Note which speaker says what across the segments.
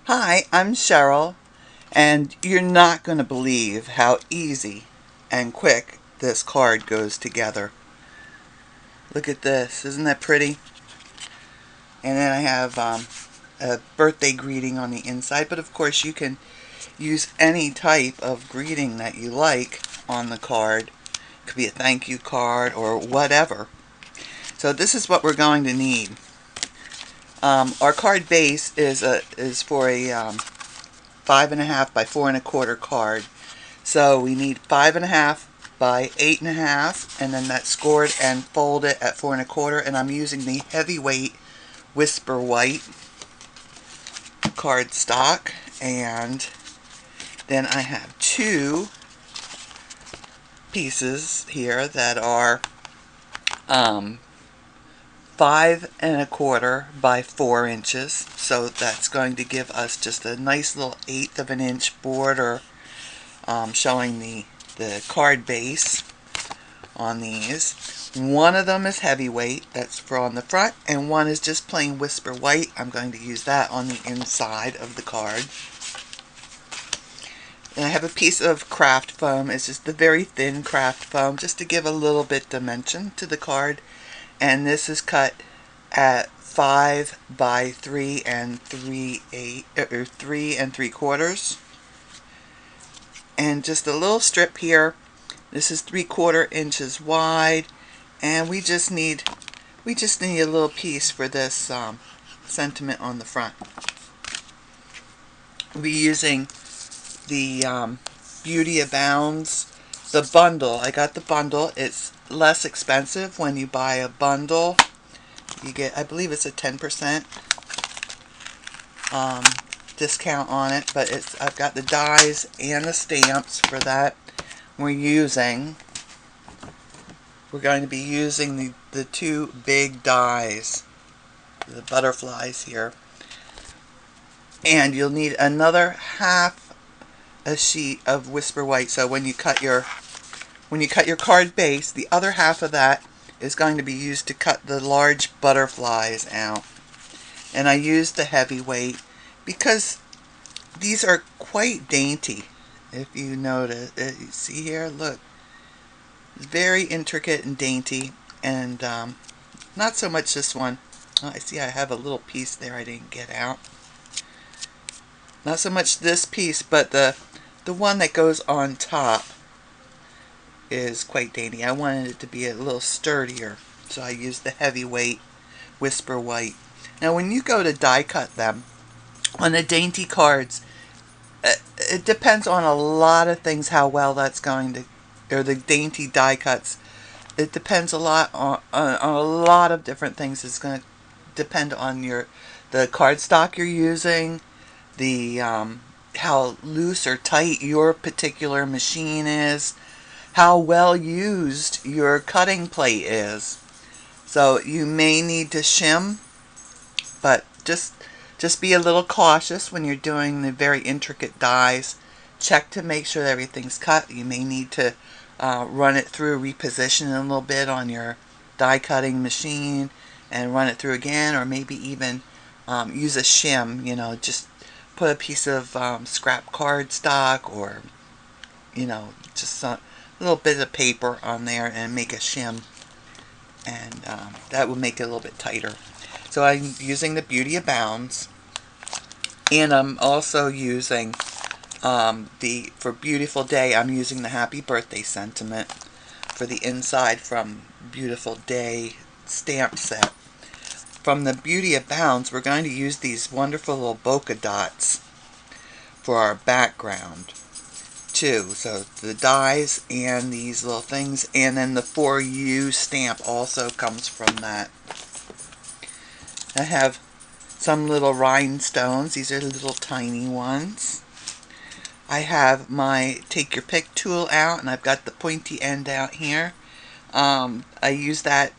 Speaker 1: Hi, I'm Cheryl, and you're not going to believe how easy and quick this card goes together. Look at this, isn't that pretty? And then I have a birthday greeting on the inside, but of course you can use any type of greeting that you like on the card. It could be a thank you card or whatever. So this is what we're going to need. Our card base is for a 5.5 by 4.25 card. So we need 5.5 by 8.5, and then that's scored and folded at 4.25. And I'm using the heavyweight Whisper White cardstock, and then I have two pieces here that are 5.25 by 4 inches. So that's going to give us just a nice little 1/8 of an inch border, showing the card base on these. One of them is heavyweight, that's for on the front, and one is just plain Whisper White. I'm going to use that on the inside of the card. And I have a piece of craft foam. It's just the very thin craft foam, just to give a little bit dimension to the card. And this is cut at 5 by 3 and 3/4. And just a little strip here. This is 3/4 inches wide, and we just need a little piece for this sentiment on the front. We'll be using the Beauty Abounds, the bundle. I got the bundle. It's less expensive when you buy a bundle. You get, I believe it's a 10% discount on it, but I've got the dies and the stamps for that. We're going to be using the two big dies, the butterflies here. And you'll need another half a sheet of Whisper White. So when you cut your card base, the other half of that is going to be used to cut the large butterflies out. And I used the heavyweight because these are quite dainty. If you notice, you see here, look, it's very intricate and dainty, and not so much this one. Oh, I see I have a little piece there I didn't get out. Not so much this piece, but the one that goes on top is quite dainty. I wanted it to be a little sturdier, so I used the heavyweight Whisper White. Now when you go to die cut them, on the dainty cards, it depends on a lot of things how well that's going to, or the dainty die cuts. It depends a lot on a lot of different things. It's going to depend on the cardstock you're using, the how loose or tight your particular machine is, how well used your cutting plate is. So you may need to shim, but just be a little cautious when you're doing the very intricate dies. Check to make sure that everything's cut. You may need to run it through, reposition it a little bit on your die cutting machine and run it through again, or maybe even use a shim, just put a piece of scrap cardstock, or just a little bit of paper on there and make a shim, and that will make it a little bit tighter. So I'm using the Beauty Abounds, and I'm also using for Beautiful Day, I'm using the Happy Birthday sentiment for the inside from Beautiful Day stamp set. From the Beauty Abounds, we're going to use these wonderful little bokeh dots for our background too. So the dies and these little things, and then the For You stamp also comes from that. I have some little rhinestones. These are little tiny ones. I have my Take Your Pick tool out, and I've got the pointy end out here. I use that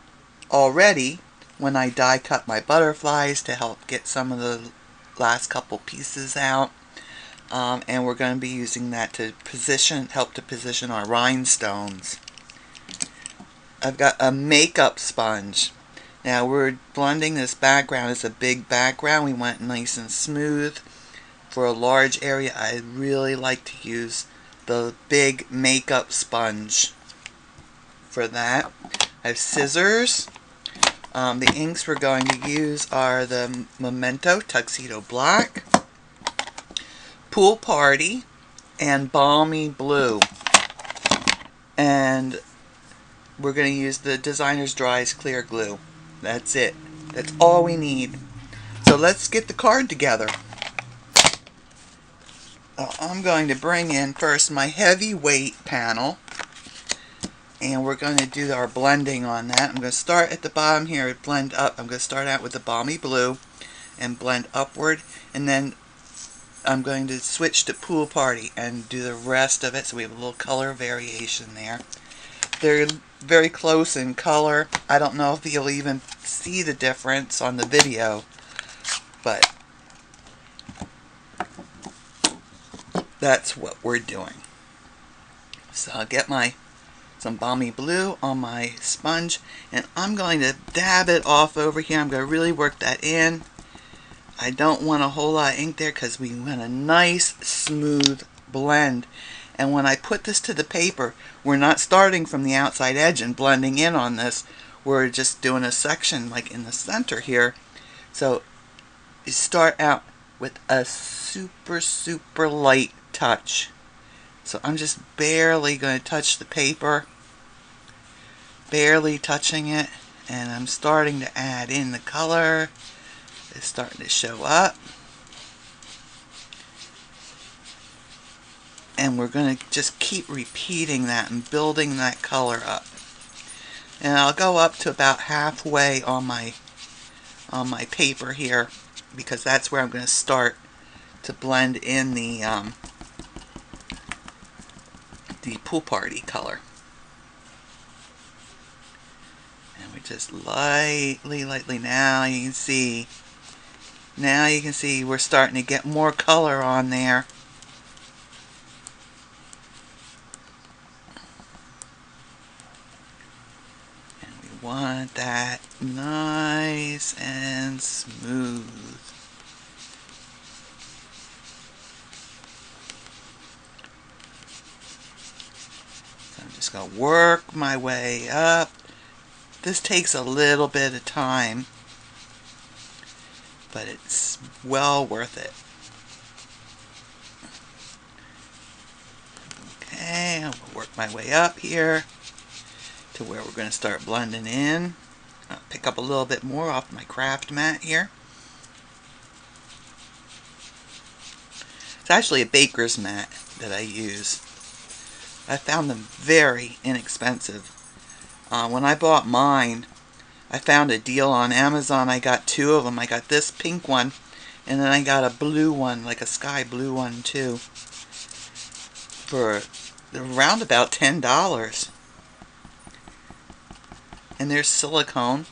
Speaker 1: already when I die cut my butterflies to help get some of the last couple pieces out. And we're going to be using that to help to position our rhinestones. I've got a makeup sponge. Now we're blending this background. It's a big background. We want it nice and smooth. for a large area, I really like to use the big makeup sponge for that. I have scissors. The inks we're going to use are the Memento Tuxedo Black, Pool Party, and Balmy Blue. And we're going to use the Designer's Dries Clear Glue. That's it. That's all we need. So let's get the card together. I'm going to bring in first my heavyweight panel, and we're going to do our blending on that. I'm going to start at the bottom here and blend up. I'm going to start out with the Balmy Blue and blend upward, and then I'm going to switch to Pool Party and do the rest of it, so we have a little color variation there. They're very close in color. I don't know if you'll even see the difference on the video, but that's what we're doing. So I'll get some Balmy Blue on my sponge, and I'm going to dab it off over here. I'm going to really work that in. I don't want a whole lot of ink there because we want a nice smooth blend. And when I put this to the paper, we're not starting from the outside edge and blending in on this. We're just doing a section like in the center here. So you start out with a super light touch. So I'm just barely going to touch the paper, barely touching it, and I'm starting to add in the color. It's starting to show up. And we're going to just keep repeating that and building that color up. And I'll go up to about halfway on my paper here, because that's where I'm going to start to blend in the Pool Party color. And we just lightly, now you can see we're starting to get more color on there. And we want that nice and smooth. So I'm just going to work my way up. This takes a little bit of time, but it's well worth it. Okay, I'll work my way up here to where we're going to start blending in. I'll pick up a little bit more off my craft mat here. It's actually a baker's mat that I use. I found them very inexpensive. When I bought mine, I found a deal on Amazon. I got two of them. I got this pink one, and then I got a blue one, like a sky blue one too, for around about $10. And there's silicone,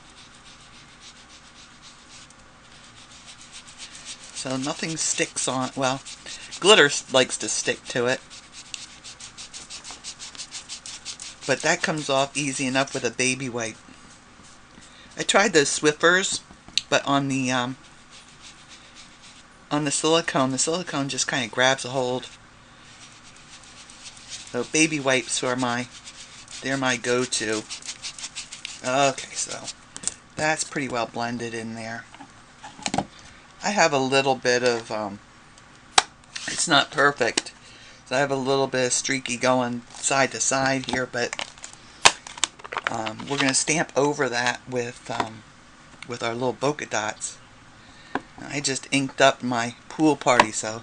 Speaker 1: so nothing sticks on. Well, glitter likes to stick to it, but that comes off easy enough with a baby wipe. I tried the Swiffers, but on the silicone just kind of grabs a hold. So baby wipes are they're my go-to. Okay, so that's pretty well blended in there. I have a little bit of it's not perfect, so I have a little bit of streaky going side to side here, but we're going to stamp over that with our little polka dots. I just inked up my Pool Party, so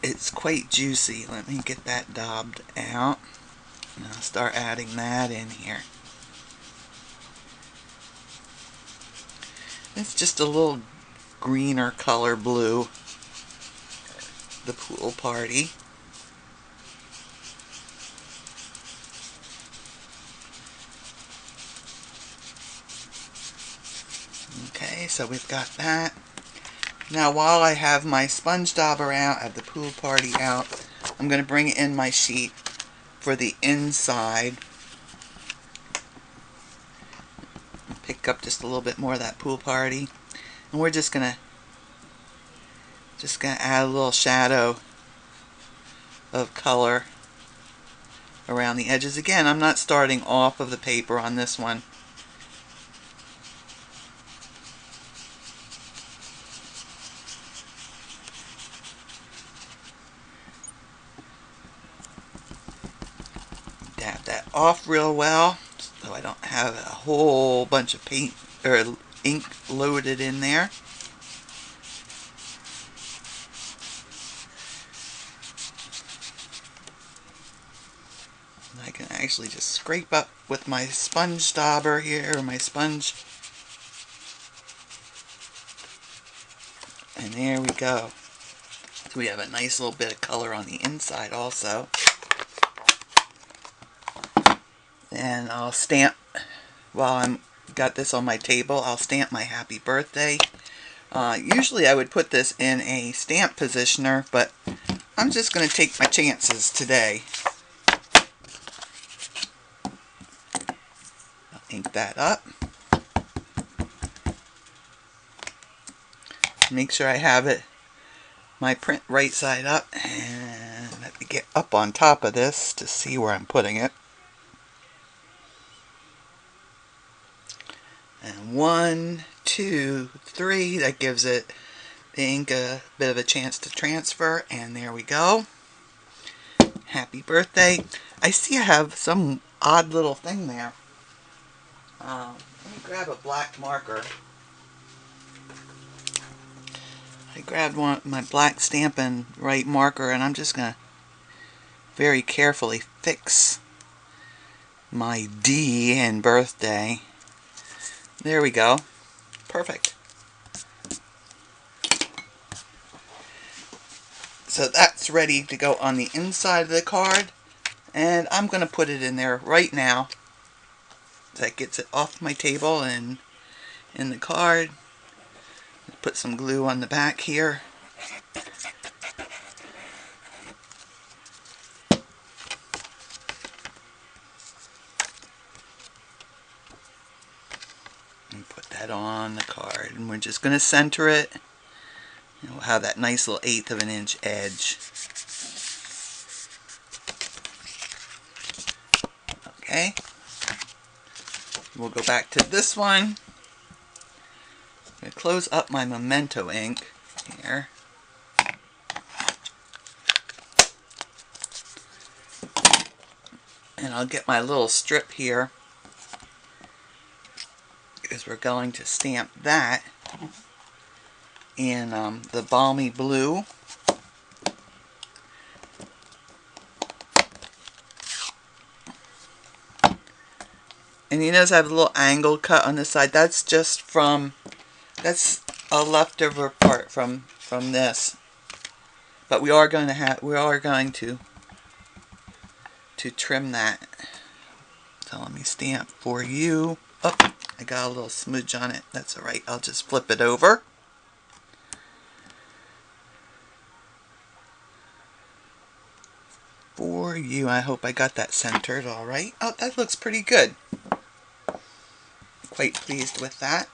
Speaker 1: it's quite juicy. Let me get that daubed out, and I'll start adding that in here. It's just a little greener color blue, the Pool Party. Okay, so we've got that. Now while I have my sponge dauber out, I have the Pool Party out, I'm going to bring in my sheet for the inside. Pick up just a little bit more of that Pool Party. And we're just going to Just going to add a little shadow of color around the edges. Again, I'm not starting off of the paper on this one. Dab that off real well so I don't have a whole bunch of paint or ink loaded in there. I can actually just scrape up with my sponge dauber here, or my sponge. And there we go. So we have a nice little bit of color on the inside also. And I'll stamp, while I'm got this on my table, I'll stamp my happy birthday. Usually I would put this in a stamp positioner, but I'm just going to take my chances today. I'll ink that up. Make sure I have it, my print right side up, and let me get up on top of this to see where I'm putting it. And 1, 2, 3, that gives it the ink a bit of a chance to transfer, and there we go. Happy birthday. I see I have some odd little thing there. Let me grab a black marker. I grabbed my black Stampin' Right marker, and I'm just going to very carefully fix my D in birthday. There we go. Perfect. So that's ready to go on the inside of the card, and I'm going to put it in there right now. That gets it off my table and in the card. Put some glue on the back here. And put that on the card, and we're just going to center it. And we'll have that nice little 1/8 of an inch edge. Okay. We'll go back to this one. I'm going to close up my Memento ink here. And I'll get my little strip here, because we're going to stamp that in the Balmy blue. And you notice I have a little angle cut on the side. That's just from, that's a leftover part from this. But we are going to trim that. So let me stamp for you. Oh, I got a little smudge on it. That's alright. I'll just flip it over. For you. I hope I got that centered alright. Oh, that looks pretty good. Quite pleased with that.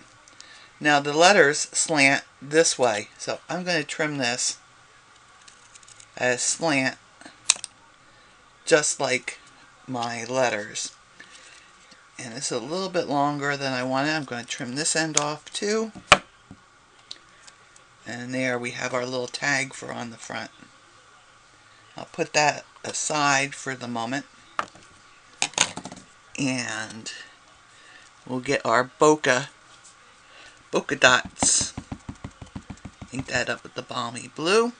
Speaker 1: Now the letters slant this way, so I'm going to trim this as slant, just like my letters. And it's a little bit longer than I wanted. I'm going to trim this end off too. And there we have our little tag for on the front. I'll put that aside for the moment. And we'll get our bokeh dots. Ink that up with the Balmy blue.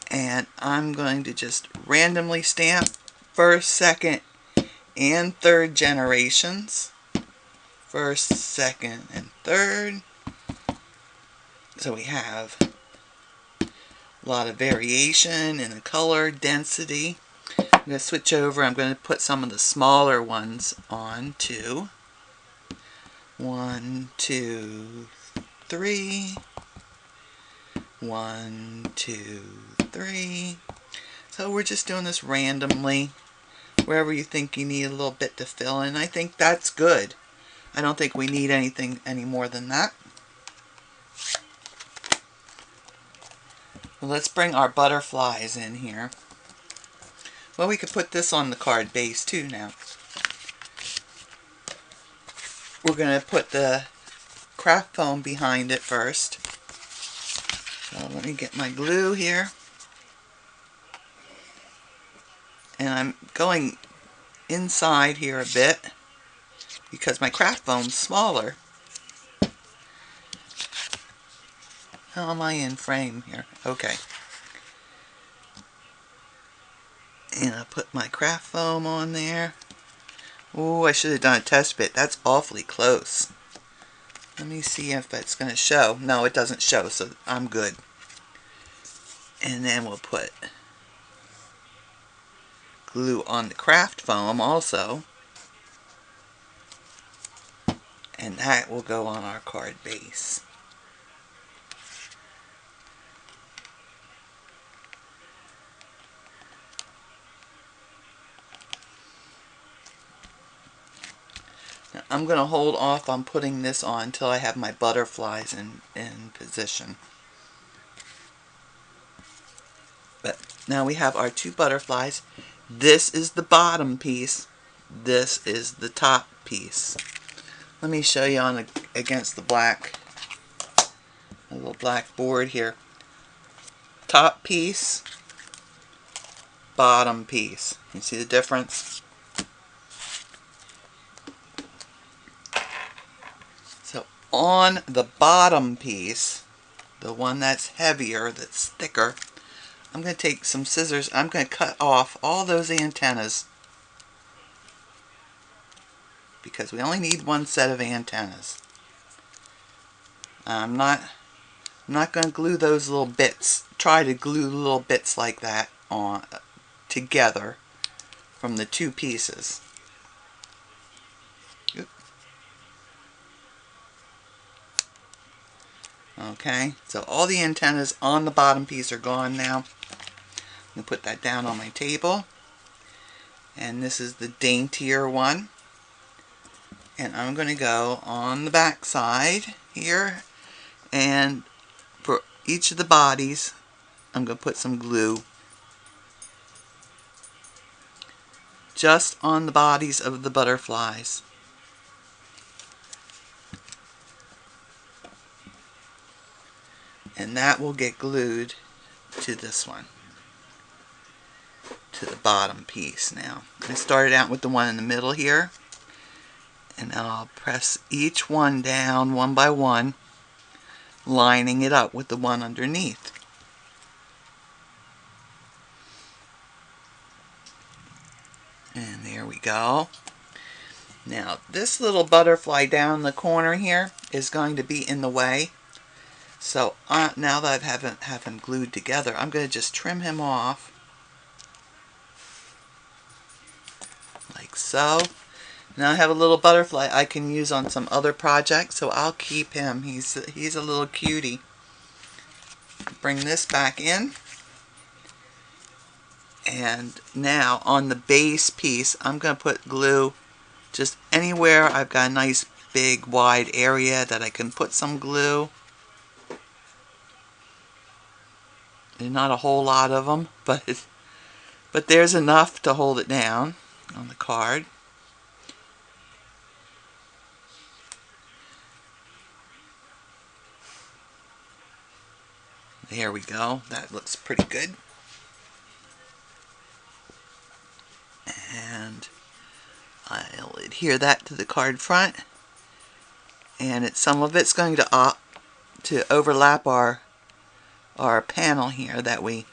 Speaker 1: And I'm going to just randomly stamp first, second, and third generations. First, second, and third. So we have a lot of variation in the color density. I'm going to switch over. I'm going to put some of the smaller ones on too. 1, 2, 3. 1, 2, 3. So we're just doing this randomly, wherever you think you need a little bit to fill in. I think that's good. I don't think we need anything any more than that. Well, let's bring our butterflies in here. Well, we could put this on the card base too now. We're going to put the craft foam behind it first. So let me get my glue here. And I'm going inside here a bit because my craft foam's smaller. How am I in frame here? Okay. And I put my craft foam on there. Oh, I should have done a test bit. That's awfully close. Let me see if it's going to show. No, it doesn't show, so I'm good. And then we'll put glue on the craft foam also. And that will go on our card base. Now, I'm going to hold off on putting this on until I have my butterflies in position. But now we have our two butterflies. This is the bottom piece. This is the top piece. Let me show you on against the black, a little black board here. Top piece, bottom piece. You see the difference? So on the bottom piece, the one that's heavier, that's thicker, I'm going to take some scissors. I'm going to cut off all those antennas because we only need one set of antennas. I'm not going to glue those little bits. Try to glue little bits like that on together from the two pieces. Oop. Okay, so all the antennas on the bottom piece are gone now. I'm going to put that down on my table. And this is the daintier one. And I'm going to go on the back side here. And for each of the bodies, I'm going to put some glue just on the bodies of the butterflies. And that will get glued to this one, to the bottom piece. Now, I started out with the one in the middle here, and now I'll press each one down one by one, lining it up with the one underneath. And there we go. Now, this little butterfly down in the corner here is going to be in the way. So now that I have him glued together, I'm going to just trim him off like so. Now I have a little butterfly I can use on some other projects, so I'll keep him. He's a little cutie. Bring this back in. And now on the base piece, I'm going to put glue just anywhere I've got a nice big wide area that I can put some glue. There's not a whole lot of them, but there's enough to hold it down on the card. There we go. That looks pretty good. And I'll adhere that to the card front. And some of it's going to overlap our panel here that we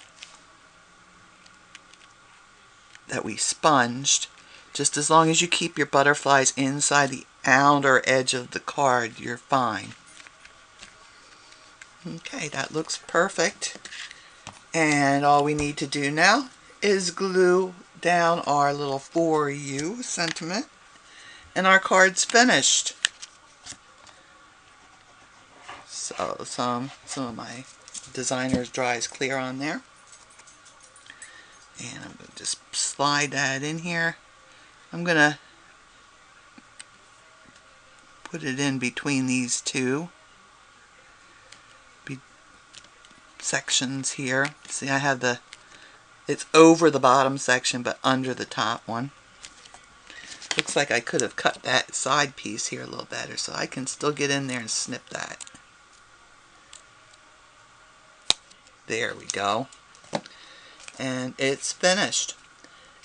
Speaker 1: sponged. Just as long as you keep your butterflies inside the outer edge of the card, you're fine. Okay, that looks perfect. And all we need to do now is glue down our little "For You" sentiment, and our card's finished. So some of my designer's Dries clear on there. And I'm going to just slide that in here. I'm going to put it in between these two. sections here. See, I have it's over the bottom section but under the top one. Looks like I could have cut that side piece here a little better, so I can still get in there and snip that. There we go. And it's finished.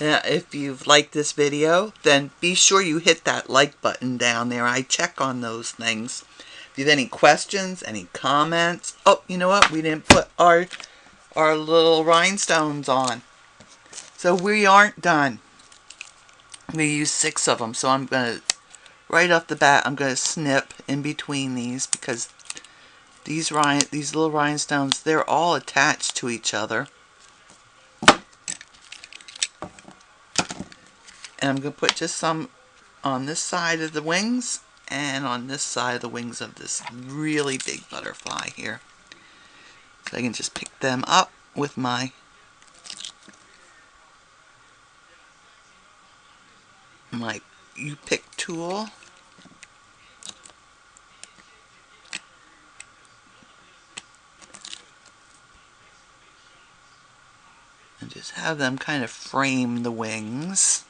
Speaker 1: Now, if you've liked this video, then be sure you hit that like button down there. I check on those things. If you have any questions, any comments. Oh, you know what? We didn't put our little rhinestones on. So we aren't done. We used 6 of them, so I'm going to, right off the bat, I'm going to snip in between these because these little rhinestones, they're all attached to each other. And I'm going to put just some on this side of the wings and on this side of the wings of this really big butterfly here. So I can just pick them up with my U-pick tool. And just have them kind of frame the wings.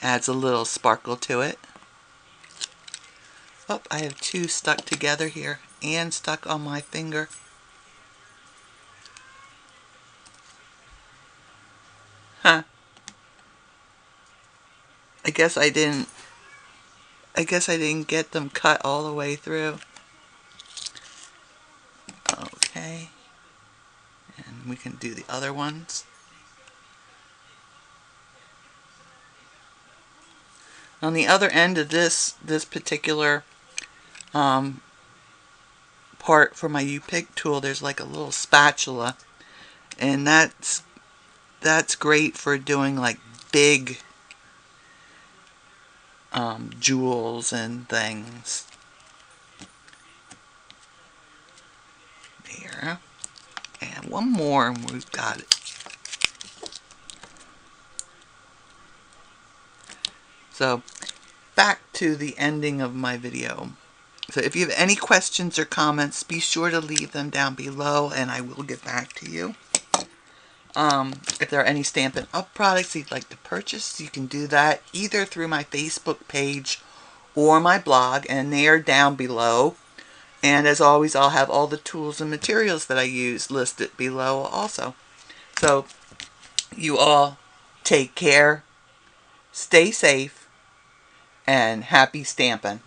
Speaker 1: Adds a little sparkle to it. Oh, I have 2 stuck together here and stuck on my finger. Huh. I guess I didn't get them cut all the way through. Okay. And we can do the other ones. On the other end of this particular part for my U-pick tool, there's like a little spatula, and that's great for doing like big jewels and things. There. And one more and we've got it. So back to the ending of my video. So if you have any questions or comments, be sure to leave them down below and I will get back to you. If there are any Stampin' Up! Products you'd like to purchase, you can do that either through my Facebook page or my blog, and they are down below. And as always, I'll have all the tools and materials that I use listed below also. So you all take care, stay safe, and happy stampin'.